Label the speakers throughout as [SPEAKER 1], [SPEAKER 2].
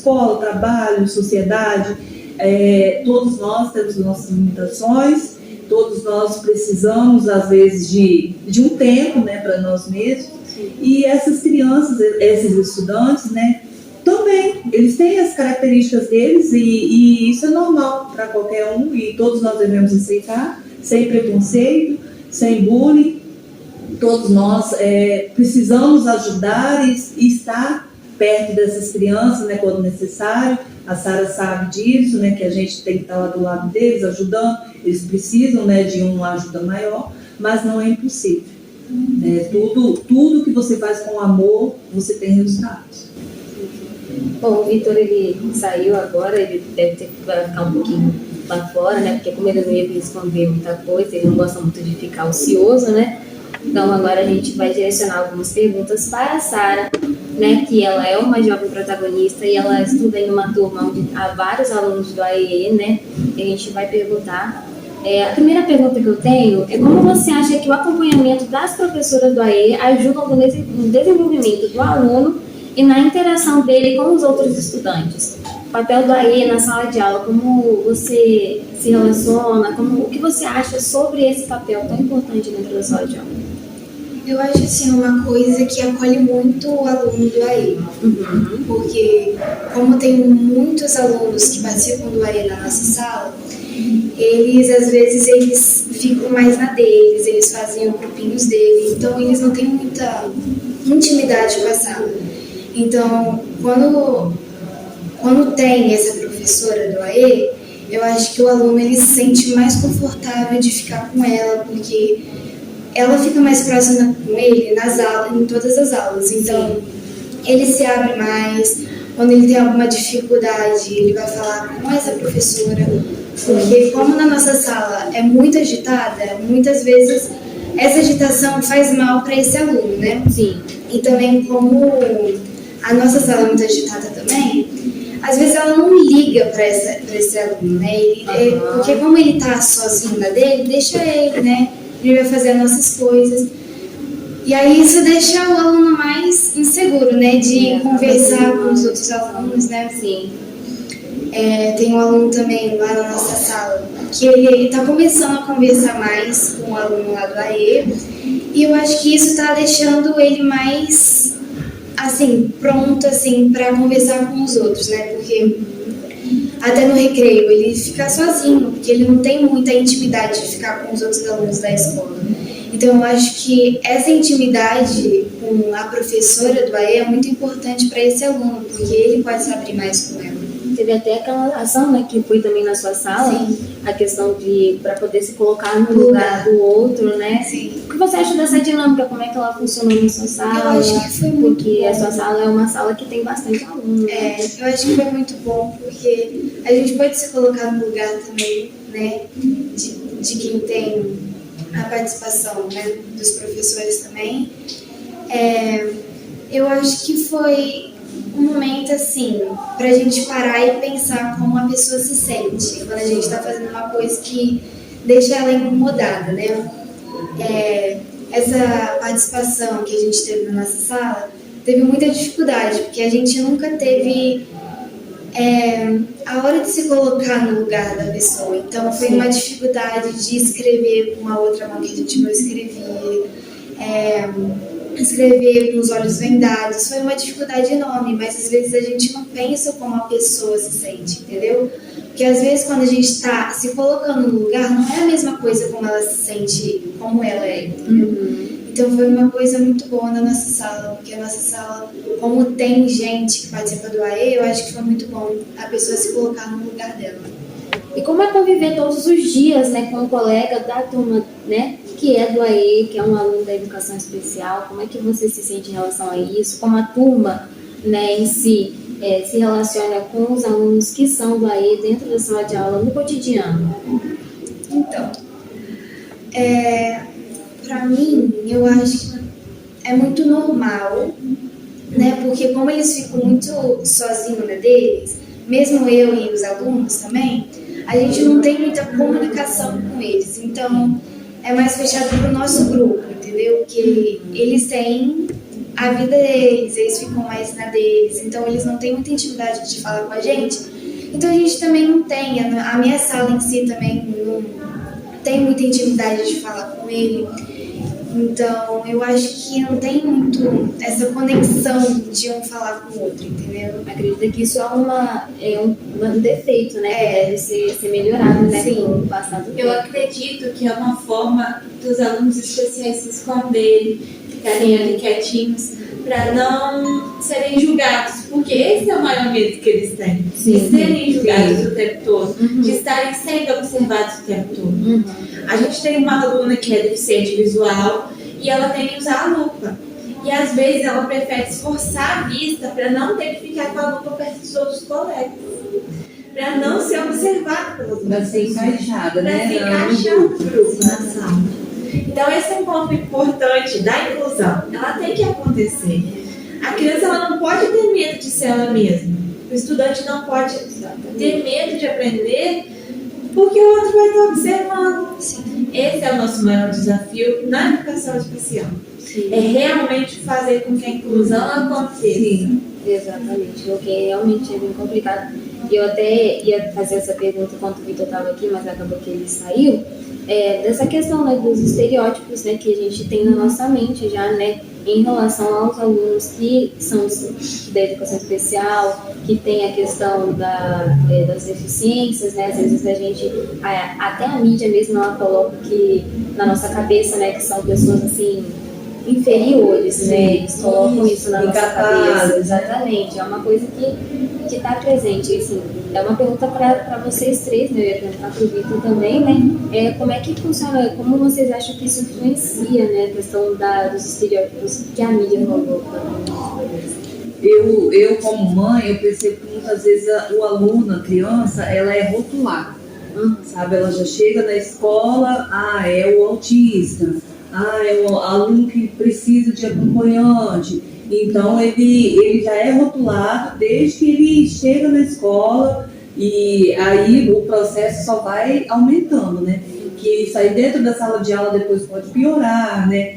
[SPEAKER 1] Escola, trabalho, sociedade, todos nós temos nossas limitações, todos nós precisamos, às vezes, de um tempo, né, para nós mesmos. E essas crianças, esses estudantes, né, também, eles têm as características deles e isso é normal para qualquer um e todos nós devemos aceitar, sem preconceito, sem bullying. Todos nós precisamos ajudar e estar perto dessas crianças, né, quando necessário. A Sara sabe disso, né, que a gente tem que estar lá do lado deles, ajudando. Eles precisam, né, de uma ajuda maior, mas não é impossível. Tudo que você faz com amor, você tem resultados.
[SPEAKER 2] Bom, o Vitor, ele saiu agora, ele deve ter que ficar um pouquinho lá fora, né? Porque como ele não ia responder muita coisa, ele não gosta muito de ficar ocioso, né? Então agora a gente vai direcionar algumas perguntas para a Sara, né? Que ela é uma jovem protagonista e ela estuda em uma turma onde há vários alunos do AEE, né? E a gente vai perguntar. A primeira pergunta que eu tenho é como você acha que o acompanhamento das professoras do AEE ajuda no desenvolvimento do aluno e na interação dele com os outros estudantes? O papel do AE na sala de aula, como você se relaciona, o que você acha sobre esse papel tão importante dentro da sala de aula?
[SPEAKER 3] Eu acho assim, uma coisa que acolhe muito o aluno do AE, porque como tem muitos alunos que participam do AE na nossa sala, às vezes eles ficam mais na deles, eles fazem os grupinhos deles, então eles não têm muita intimidade com a sala. Então, quando tem essa professora do AE, eu acho que o aluno ele se sente mais confortável de ficar com ela, porque ela fica mais próxima com ele nas aulas, em todas as aulas. Então, ele se abre mais. Quando ele tem alguma dificuldade, ele vai falar com essa professora. Porque como na nossa sala é muito agitada, muitas vezes essa agitação faz mal para esse aluno, né?
[SPEAKER 2] Sim.
[SPEAKER 3] E também como a nossa sala é muito agitada também, às vezes ela não liga para esse aluno, né? Porque como ele tá sozinho na dele, deixa ele, né? Ele vai fazer as nossas coisas. E aí isso deixa o aluno mais inseguro, né? De conversar com os outros alunos, né?
[SPEAKER 2] Sim.
[SPEAKER 3] Tem um aluno também lá na nossa sala que ele está começando a conversar mais com o aluno lá do AE, e eu acho que isso está deixando ele mais assim, pronto assim, para conversar com os outros, né? Porque até no recreio ele fica sozinho, porque ele não tem muita intimidade de ficar com os outros alunos da escola. Então eu acho que essa intimidade com a professora do AE é muito importante para esse aluno, porque ele pode se abrir mais com ela.
[SPEAKER 2] Teve até aquela ação, né, que foi também na sua sala,
[SPEAKER 3] Sim.
[SPEAKER 2] A questão para poder se colocar no lugar do outro, né?
[SPEAKER 3] Sim.
[SPEAKER 2] O que você acha dessa dinâmica? Como é que ela funcionou na sua sala?
[SPEAKER 3] Eu acho que foi muito
[SPEAKER 2] porque
[SPEAKER 3] bom.
[SPEAKER 2] A sua sala é uma sala que tem bastante aluno.
[SPEAKER 3] Eu acho que foi muito bom, porque a gente pode se colocar no lugar também, né, de quem tem a participação, né, dos professores também. Eu acho que foi um momento assim pra gente parar e pensar como a pessoa se sente quando a gente tá fazendo uma coisa que deixa ela incomodada, né? Essa participação que a gente teve na nossa sala teve muita dificuldade, porque a gente nunca teve a hora de se colocar no lugar da pessoa. Então foi uma dificuldade de escrever com a outra mão que a gente não escrevia, escrever com os olhos vendados. Foi uma dificuldade enorme, mas às vezes a gente não pensa como a pessoa se sente, entendeu? Porque às vezes quando a gente está se colocando no lugar, não é a mesma coisa como ela se sente, como ela é, entendeu? Então foi uma coisa muito boa na nossa sala, porque a nossa sala, como tem gente que participa do AE, eu acho que foi muito bom a pessoa se colocar no lugar dela.
[SPEAKER 2] E como é conviver todos os dias, né, com um colega da turma, né, que é do AE, que é um aluno da educação especial? Como é que você se sente em relação a isso? Como a turma, né, em si se relaciona com os alunos que são do AE dentro da sala de aula no cotidiano?
[SPEAKER 3] Então, para mim, eu acho que é muito normal, né? Porque como eles ficam muito sozinhos na deles, mesmo eu e os alunos também, a gente não tem muita comunicação com eles. Então, é mais fechado para o nosso grupo, entendeu? Que eles têm a vida deles, eles ficam mais na deles, então eles não têm muita intimidade de falar com a gente. Então a gente também não tem, a minha sala em si também não tem muita intimidade de falar com ele. Então, eu acho que não tem muito essa conexão de um falar com o outro, entendeu?
[SPEAKER 2] Acredito que isso é um defeito, né? Que deve ser melhorado, né?
[SPEAKER 3] Sim.
[SPEAKER 2] Com o passar do
[SPEAKER 4] Eu
[SPEAKER 2] tempo.
[SPEAKER 4] acredito que é uma forma dos alunos especiais se esconderem, ficarem ali quietinhos, para não serem julgados, porque esse é o maior medo que eles têm,
[SPEAKER 2] Sim.
[SPEAKER 4] de serem julgados
[SPEAKER 1] Sim.
[SPEAKER 4] o tempo todo,
[SPEAKER 2] Uhum.
[SPEAKER 4] de estarem sendo observados o tempo todo.
[SPEAKER 2] Uhum.
[SPEAKER 4] A gente tem uma aluna que é deficiente visual e ela tem que usar a lupa. E às vezes ela prefere esforçar a vista para não ter que ficar com a lupa perto dos outros colegas, para não ser observada pelos outros.
[SPEAKER 1] Para ser encaixada,
[SPEAKER 4] Para
[SPEAKER 1] né?
[SPEAKER 4] se encaixar no grupo, na sala. Então esse é um ponto importante da inclusão. Ela tem que acontecer. A criança ela não pode ter medo de ser ela mesma. O estudante não pode ter medo de aprender porque o outro vai estar observando. Esse é o nosso maior desafio na educação especial.
[SPEAKER 2] Sim.
[SPEAKER 4] É realmente fazer com que a inclusão aconteça.
[SPEAKER 1] Sim.
[SPEAKER 2] Exatamente, porque realmente é bem complicado. E eu até ia fazer essa pergunta enquanto o Vitor estava aqui, mas acabou que ele saiu. Dessa questão, né, dos estereótipos, né, que a gente tem na nossa mente já, né, em relação aos alunos que são da educação especial, que tem a questão das deficiências, né, às vezes a gente, até a mídia mesmo, ela coloca que na nossa cabeça, né, que são pessoas assim inferiores, né, eles colocam isso na nossa cabeça, exatamente, é uma coisa que está presente, assim, é uma pergunta para vocês três, né, eu ia perguntar para o Vitor também, né, como é que funciona, como vocês acham que isso influencia, né, a questão dos estereótipos que a mídia coloca?
[SPEAKER 1] Eu como mãe, eu percebo que muitas vezes o aluno, a criança, ela é rotulada, sabe? Ela já chega na escola, é o autista, é o aluno que precisa de acompanhante. Então ele já é rotulado desde que ele chega na escola e aí o processo só vai aumentando, né? Que sair dentro da sala de aula depois pode piorar, né?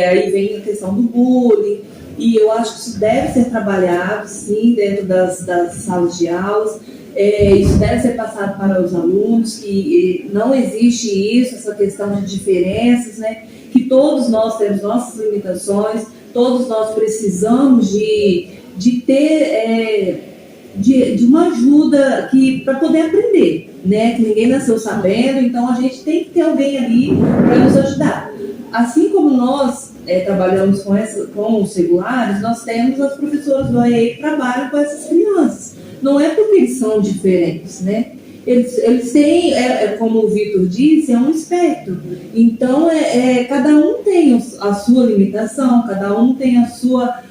[SPEAKER 1] Aí vem a questão do bullying. E eu acho que isso deve ser trabalhado, sim, dentro das salas de aulas. Isso deve ser passado para os alunos, que não existe isso, essa questão de diferenças, né? Que todos nós temos nossas limitações, todos nós precisamos de ter de uma ajuda para poder aprender, né? Que ninguém nasceu sabendo, então a gente tem que ter alguém ali para nos ajudar. Assim como nós trabalhamos com os celulares, nós temos as professoras do AE que trabalham com essas crianças. Não é porque eles são diferentes, né? Eles têm, como o Vitor disse, é um espectro. Então, cada um tem a sua limitação, cada um tem a sua...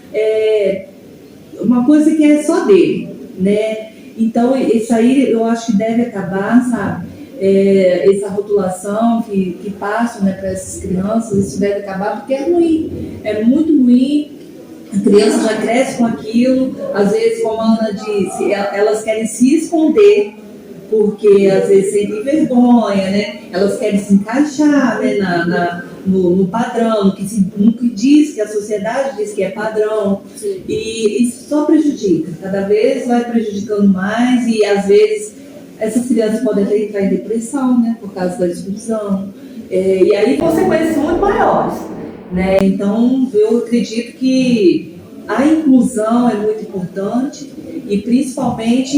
[SPEAKER 1] uma coisa que é só dele, né? Então, isso aí eu acho que deve acabar, sabe? Essa rotulação que passam, né, para essas crianças, isso deve acabar porque é ruim, é muito ruim. A criança já cresce com aquilo, às vezes, como a Ana disse, elas querem se esconder, porque às vezes sentem vergonha, né? Elas querem se encaixar, né, no padrão, no que diz, que a sociedade diz que é padrão.
[SPEAKER 2] Sim.
[SPEAKER 1] E isso só prejudica, cada vez vai prejudicando mais e às vezes essas crianças podem até entrar em depressão, né, por causa da exclusão. E aí consequências muito maiores, né? Então eu acredito que a inclusão é muito importante e principalmente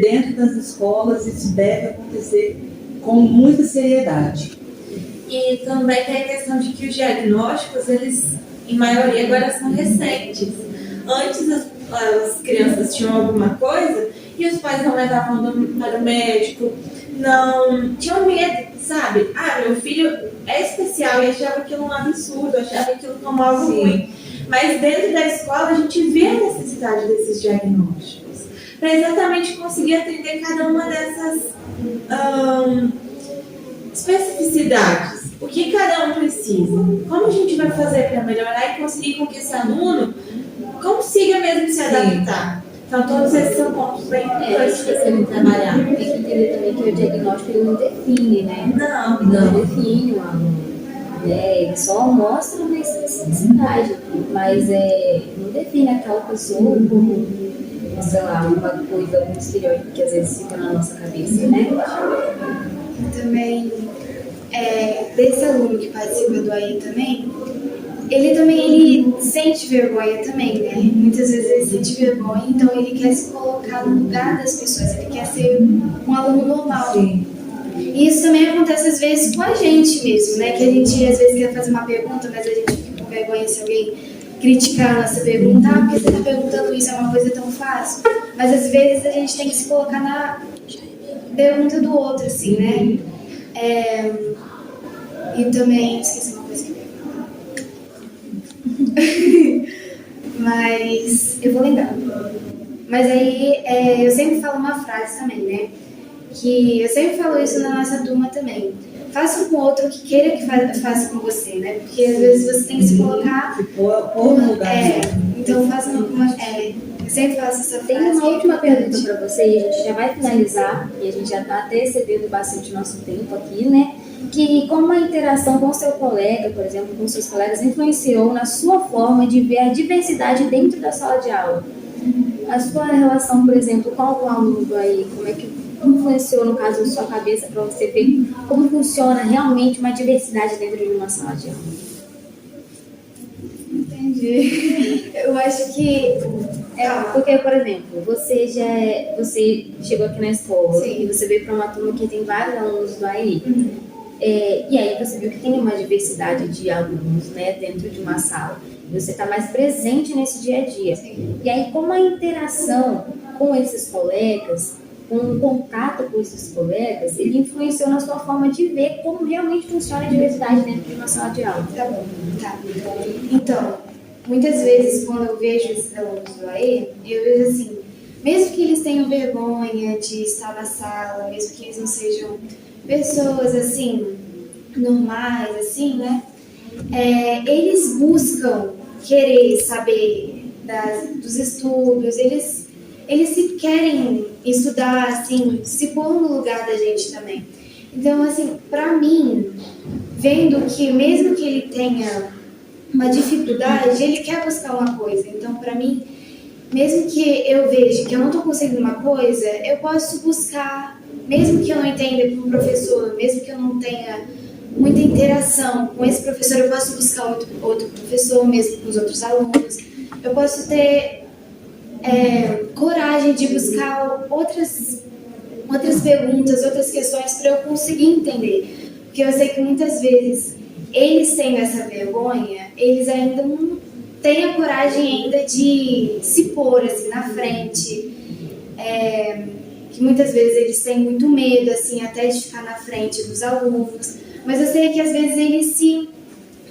[SPEAKER 1] dentro das escolas isso deve acontecer com muita seriedade.
[SPEAKER 4] E também tem a questão de que os diagnósticos, eles, em maioria, agora são recentes. Antes as crianças tinham alguma coisa e os pais não levavam para o médico, não tinham medo, sabe? Meu filho é especial e achava aquilo um absurdo, achava aquilo como algo ruim. Mas dentro da escola a gente vê a necessidade desses diagnósticos para exatamente conseguir atender cada uma dessas especificidades. O que cada um precisa? Como a gente vai fazer para melhorar e conseguir com que esse aluno consiga mesmo se adaptar? Então todos esses são pontos bem importantes para serem trabalhados.
[SPEAKER 2] Tem que entender também que o diagnóstico ele não define, né?
[SPEAKER 4] Não.
[SPEAKER 2] Não define o aluno. né? Ele só mostra uma especificidade, mas não define aquela pessoa como, sei lá, uma coisa, um estereótipo que às vezes fica na nossa cabeça, né?
[SPEAKER 3] Também, desse aluno que participa do AE também, ele sente vergonha também, né? Muitas vezes ele sente vergonha, então ele quer se colocar no lugar das pessoas, ele quer ser um aluno normal.
[SPEAKER 1] Sim.
[SPEAKER 3] E isso também acontece às vezes com a gente mesmo, né? Que a gente às vezes quer fazer uma pergunta, mas a gente fica com vergonha se alguém criticar a nossa pergunta. Ah, porque você está perguntando isso, é uma coisa tão fácil. Mas às vezes a gente tem que se colocar na pergunta do outro, assim, né? E também, esqueci uma coisa que eu ia falar. Mas eu vou lembrar. Mas aí eu sempre falo uma frase também, né? Que eu sempre falo isso na nossa turma também. Faça com o outro o que queira que faça com você, né? Porque às vezes você tem que se colocar...
[SPEAKER 1] Pôr no lugar.
[SPEAKER 3] Então faça uma... eu sempre faço essa frase.
[SPEAKER 2] Tem uma última pergunta para você e a gente já vai finalizar, e a gente já está até excedendo bastante o nosso tempo aqui, né? Que como a interação com seu colega, por exemplo, com seus colegas, influenciou na sua forma de ver a diversidade dentro da sala de aula? A sua relação, por exemplo, com algum aluno aí, como é que influenciou, no caso, na sua cabeça, para você ver como funciona realmente uma diversidade dentro de uma sala de aula?
[SPEAKER 3] Entendi. Eu acho que...
[SPEAKER 2] Porque, por exemplo, você chegou aqui na escola.
[SPEAKER 3] Sim.
[SPEAKER 2] E você veio para uma turma que tem vários alunos do AI. E aí você viu que tem uma diversidade de alunos, né, dentro de uma sala. Você está mais presente nesse dia a dia.
[SPEAKER 3] Sim.
[SPEAKER 2] E aí, como a interação com esses colegas, com o contato com esses colegas, ele influenciou na sua forma de ver como realmente funciona a diversidade dentro de uma sala de aula?
[SPEAKER 3] Tá bom, tá. Então, muitas vezes quando eu vejo esses alunos do AE, eu vejo assim, mesmo que eles tenham vergonha de estar na sala, mesmo que eles não sejam pessoas assim, normais, assim, né? Eles buscam querer saber dos estudos, eles se querem estudar, assim, se pôr no lugar da gente também. Então, assim, pra mim, vendo que mesmo que ele tenha uma dificuldade, ele quer buscar uma coisa. Então, pra mim, mesmo que eu veja que eu não tô conseguindo uma coisa, eu posso buscar, mesmo que eu não entenda com o professor, mesmo que eu não tenha muita interação com esse professor, eu posso buscar outro professor, mesmo com os outros alunos. Eu posso ter coragem de buscar outras perguntas, outras questões para eu conseguir entender. Porque eu sei que muitas vezes eles têm essa vergonha, eles ainda não têm a coragem ainda de se pôr assim na frente. Que muitas vezes eles têm muito medo assim até de ficar na frente dos alunos. Mas eu sei que às vezes eles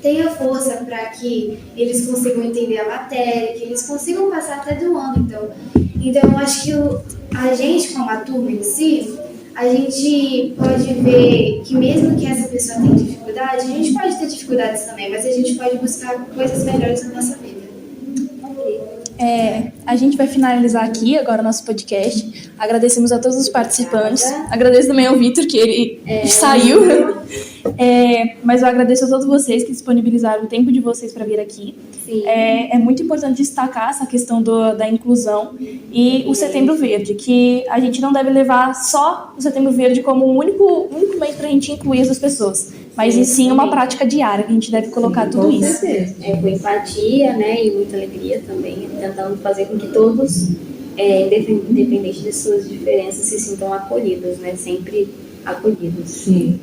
[SPEAKER 3] têm a força para que eles consigam entender a matéria, que eles consigam passar até do ano. Então eu acho que a gente, como a turma em si, a gente pode ver que mesmo que essa pessoa tenha dificuldade, a gente pode ter dificuldades também, mas a gente pode buscar coisas melhores na nossa vida.
[SPEAKER 5] A gente vai finalizar aqui agora o nosso podcast. Agradecemos a todos os participantes. Agradeço também ao Vitor, que ele saiu. Mas eu agradeço a todos vocês que disponibilizaram o tempo de vocês para vir aqui. É muito importante destacar essa questão da inclusão e o Setembro Verde, que a gente não deve levar só o Setembro Verde como o único meio para a gente incluir as pessoas, mas sim uma prática diária, que a gente deve colocar tudo isso.
[SPEAKER 2] Com empatia, né, e muita alegria também, tentando fazer com que todos, independente de suas diferenças, se sintam acolhidos, né, sempre acolhidos.
[SPEAKER 1] Sim.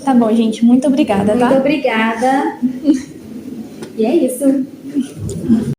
[SPEAKER 5] Tá bom, gente, muito obrigada, tá?
[SPEAKER 2] Muito obrigada. E é isso.